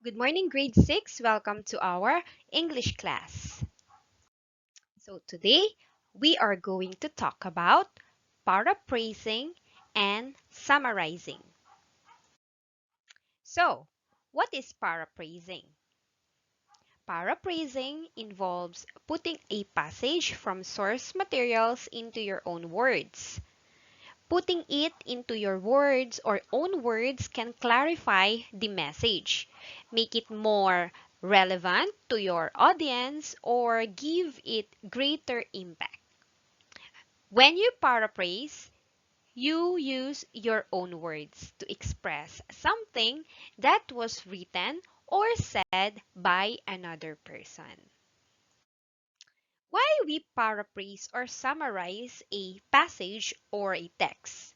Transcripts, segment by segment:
Good morning, grade 6. Welcome to our English class. So, today we are going to talk about paraphrasing and summarizing. So, what is paraphrasing? Paraphrasing involves putting a passage from source materials into your own words. Putting it into your words or own words can clarify the message, make it more relevant to your audience, or give it greater impact. When you paraphrase, you use your own words to express something that was written or said by another person. Why we paraphrase or summarize a passage or a text?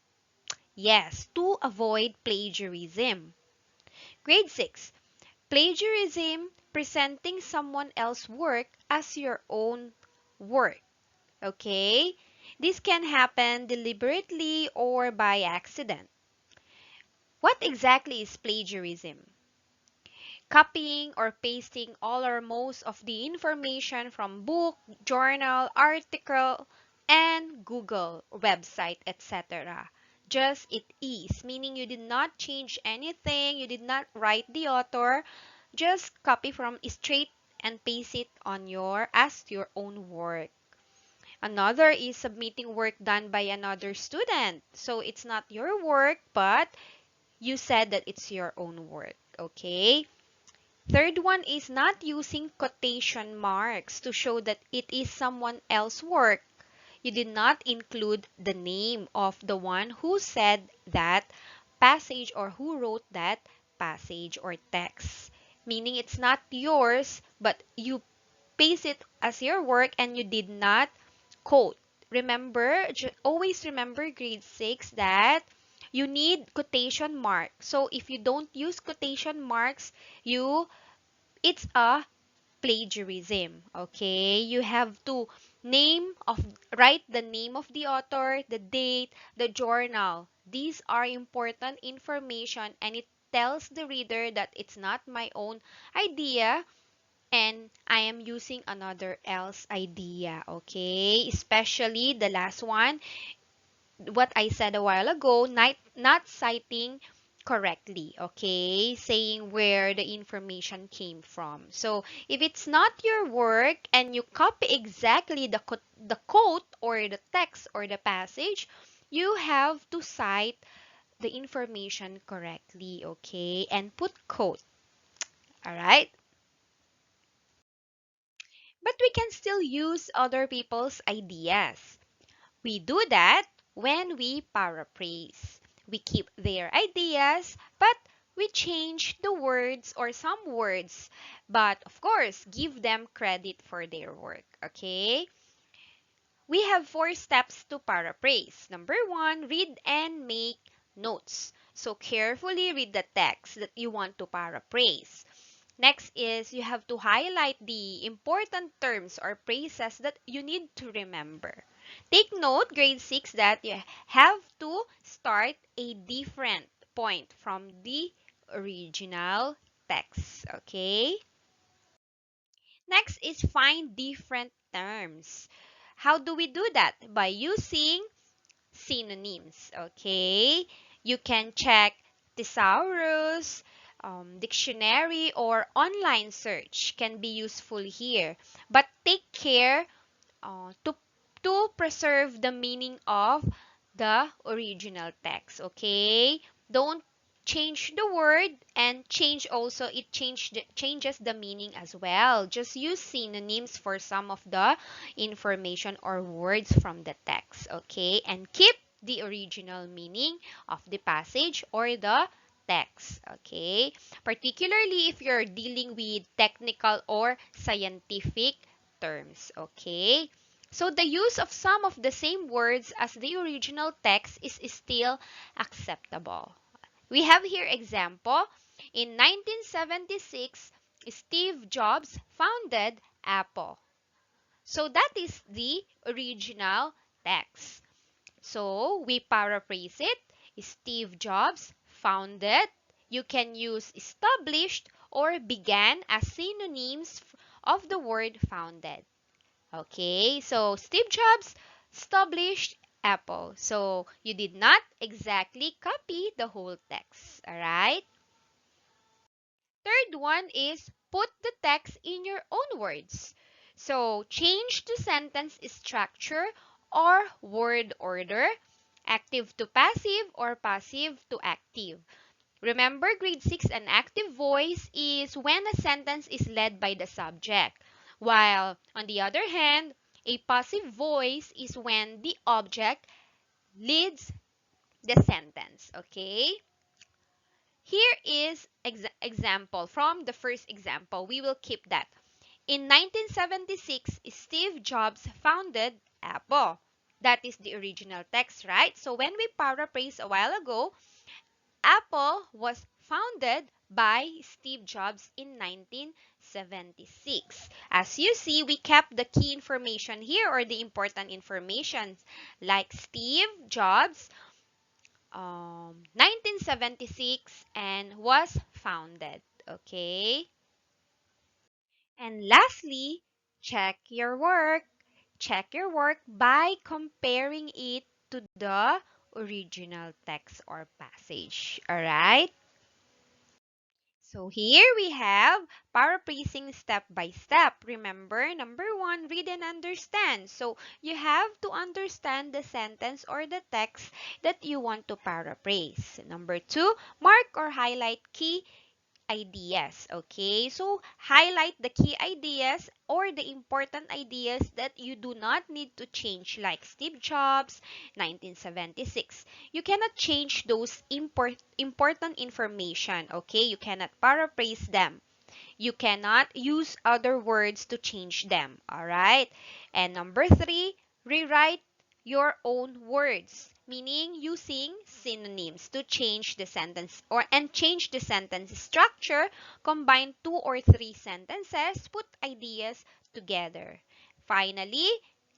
Yes, to avoid plagiarism. Grade 6. Plagiarism, presenting someone else's work as your own work. Okay? This can happen deliberately or by accident. What exactly is plagiarism? Copying or pasting all or most of the information from book, journal, article, and Google website, etc. Just it is, meaning you did not change anything, you did not write the author, just copy from straight and paste it on your as your own work. Another is submitting work done by another student. So it's not your work, but you said that it's your own work. Okay? Third one is not using quotation marks to show that it is someone else's work. You did not include the name of the one who said that passage or who wrote that passage or text. Meaning it's not yours, but you paste it as your work and you did not quote. Remember, always remember grade 6 that you need quotation marks. So if you don't use quotation marks, you it's a plagiarism. Okay, you have to name of write the name of the author, the date, the journal. These are important information and it tells the reader that it's not my own idea and I am using another else idea. Okay, especially the last one, what I said a while ago, not citing correctly, okay? Saying where the information came from. So, if it's not your work and you copy exactly the quote or the text or the passage, you have to cite the information correctly, okay? And put quote, all right? But we can still use other people's ideas. We do that when we paraphrase. We keep their ideas, but we change the words or some words. But of course, give them credit for their work. Okay? We have 4 steps to paraphrase. Number 1, read and make notes. So carefully read the text that you want to paraphrase. Next is you have to highlight the important terms or phrases that you need to remember. Take note, grade 6, that you have to start a different point from the original text. Okay? Next is find different terms. How do we do that? By using synonyms. Okay? You can check thesaurus, dictionary, or online search can be useful here. But take care to preserve the meaning of the original text. Okay? Don't change the word and change also changes the meaning as well. Just use synonyms for some of the information or words from the text. Okay? And keep the original meaning of the passage or the text. Okay? Particularly if you're dealing with technical or scientific terms. Okay? So the use of some of the same words as the original text is still acceptable. We have here example. In 1976, Steve Jobs founded Apple. So that is the original text. So we paraphrase it. Steve Jobs founded. You can use established or began as synonyms of the word founded. Okay, so Steve Jobs established Apple. So you did not exactly copy the whole text. Alright? Third one is put the text in your own words. So change the sentence structure or word order, active to passive or passive to active. Remember, grade 6, an active voice is when a sentence is led by the subject, while on the other hand, a passive voice is when the object leads the sentence. Okay? Here is example from the first example. We will keep that. In 1976, Steve Jobs founded Apple. That is the original text, right? So when we paraphrase a while ago, Apple was founded by Steve Jobs in 1976. As you see, we kept the key information here or the important information like Steve Jobs, 1976 and was founded. Okay? And lastly, check your work. Check your work by comparing it to the original text or passage. Alright? So here we have paraphrasing step by step. Remember, number one, read and understand. So you have to understand the sentence or the text that you want to paraphrase. Number two, mark or highlight key ideas. Okay, so highlight the key ideas or the important ideas that you do not need to change, like Steve Jobs, 1976. You cannot change those important information. Okay, you cannot paraphrase them. You cannot use other words to change them. All right. And number three, rewrite your own words, meaning using synonyms to change the sentence or and change the sentence structure, combine two or three sentences, put ideas together. Finally,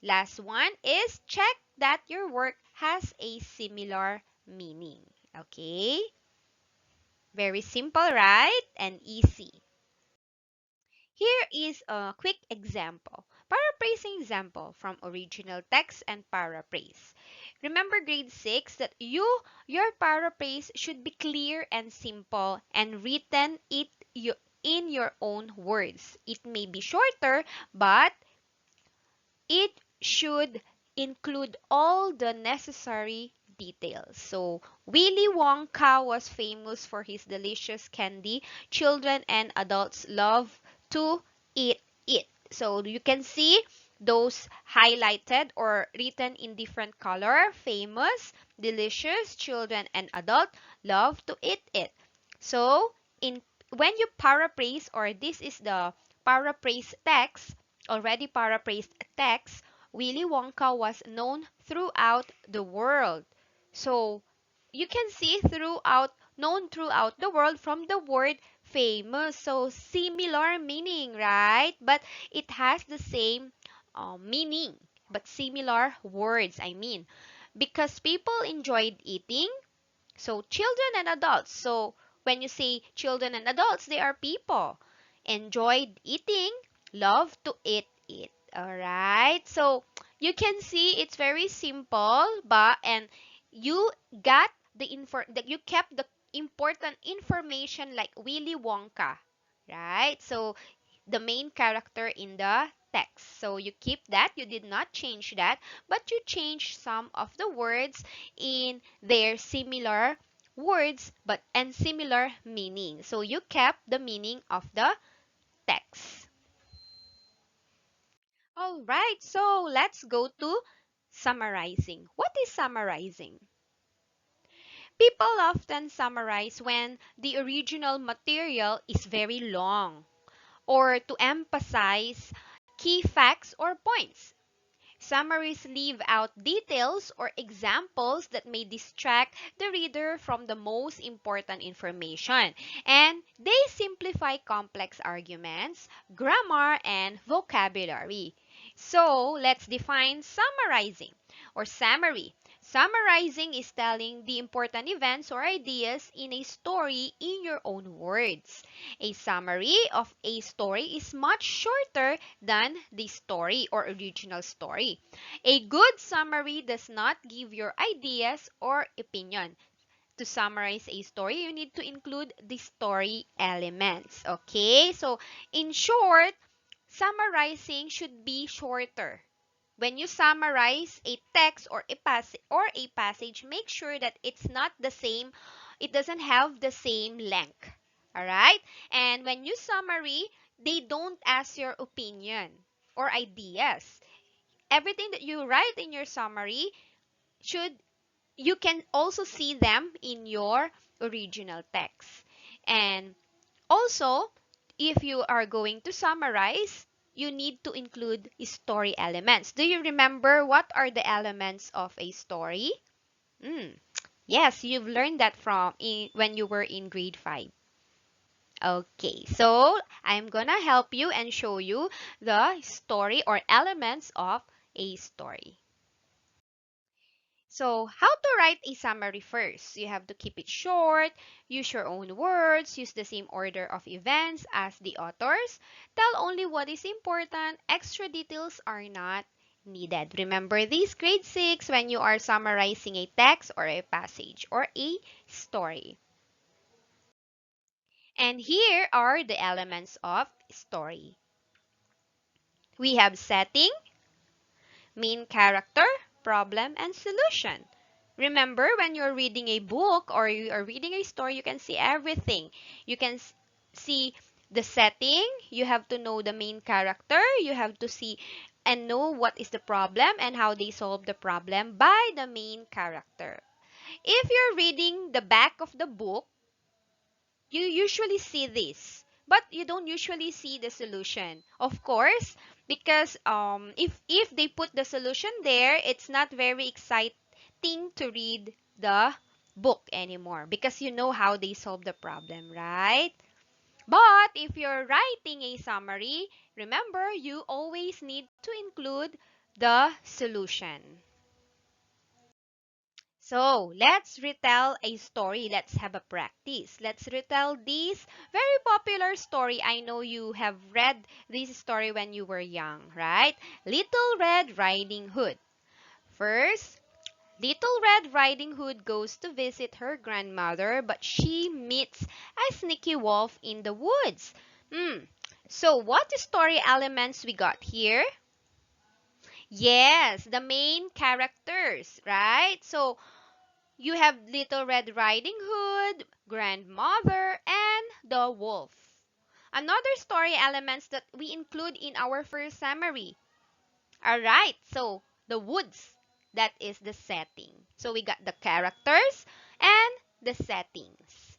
last one is check that your work has a similar meaning. Okay? Very simple, right? And easy. Here is a quick example. Paraphrasing example from original text and paraphrase. Remember grade 6 that your paraphrase should be clear and simple and written in your own words. It may be shorter, but it should include all the necessary details. So, Willy Wonka was famous for his delicious candy. Children and adults love to eat it. So, you can see those highlighted or written in different color. Famous, delicious, children and adult love to eat it. So, in when you paraphrase or this is the paraphrase text, already paraphrased text, Willy Wonka was known throughout the world. So, you can see known throughout the world from the word famous. So, similar meaning, right? But it has the same meaning, but similar words, I mean. Because people enjoyed eating, so children and adults. So when you say children and adults, they are people. Enjoyed eating, love to eat it. Alright? So you can see it's very simple, but and you got the that you kept the important information like Willy Wonka. Right? So the main character in the text. So you keep that, you did not change that, but you changed some of the words in their similar words but and similar meaning. So you kept the meaning of the text. All right, so let's go to summarizing. What is summarizing? People often summarize when the original material is very long or to emphasize key facts or points. Summaries leave out details or examples that may distract the reader from the most important information, and they simplify complex arguments, grammar, and vocabulary. So, let's define summarizing or summary. Summarizing is telling the important events or ideas in a story in your own words. A summary of a story is much shorter than the story or original story. A good summary does not give your ideas or opinion. To summarize a story, you need to include the story elements. Okay? So, in short, summarizing should be shorter. When you summarize a text or a passage, make sure that it's not the same, it doesn't have the same length. All right? And when you summary, they don't ask your opinion or ideas. Everything that you write in your summary should you can also see them in your original text. And also, if you are going to summarize, you need to include story elements. Do you remember what are the elements of a story? Mm. Yes, you've learned that when you were in grade 5. Okay, so I'm gonna help you and show you the story or elements of a story. So, how to write a summary first? You have to keep it short, use your own words, use the same order of events as the authors, tell only what is important, extra details are not needed. Remember this grade 6 when you are summarizing a text or a passage or a story. And here are the elements of story. We have setting, main character, problem, and solution. Remember, when you're reading a book or you are reading a story, you can see everything. You can see the setting, you have to know the main character, you have to see and know what is the problem and how they solve the problem by the main character. If you're reading the back of the book, you usually see this, but you don't usually see the solution. Of course, because if they put the solution there, it's not very exciting to read the book anymore because you know how they solve the problem, right? But if you're writing a summary, remember you always need to include the solution. So, let's retell a story. Let's have a practice. Let's retell this very popular story. I know you have read this story when you were young, right? Little Red Riding Hood. First, Little Red Riding Hood goes to visit her grandmother, but she meets a sneaky wolf in the woods. So, what story elements we got here? Yes, the main characters, right? So, you have Little Red Riding Hood, Grandmother, and the Wolf. Another story elements that we include in our first summary. Alright, so the woods, that is the setting. So we got the characters and the settings.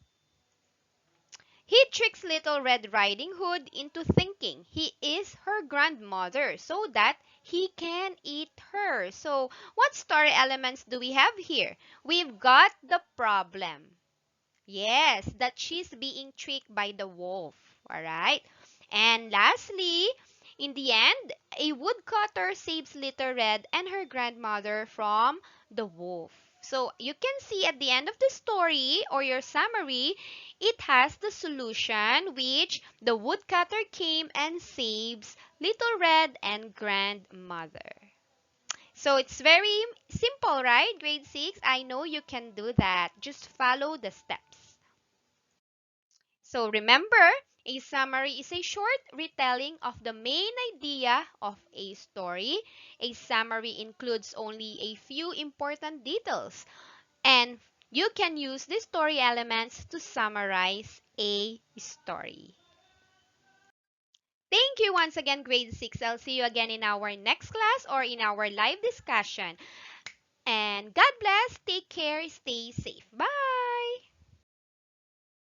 He tricks Little Red Riding Hood into thinking he is her grandmother so that he can eat her. So, what story elements do we have here? We've got the problem. Yes, that she's being tricked by the wolf. Alright? And lastly, in the end, a woodcutter saves Little Red and her grandmother from the wolf. So you can see at the end of the story or your summary, it has the solution which the woodcutter came and saves Little Red and grandmother. So it's very simple, right? Grade 6, I know you can do that. Just follow the steps. So remember, a summary is a short retelling of the main idea of a story. A summary includes only a few important details, and you can use the story elements to summarize a story. Thank you once again, grade 6. I'll see you again in our next class or in our live discussion. And God bless, take care, stay safe. Bye!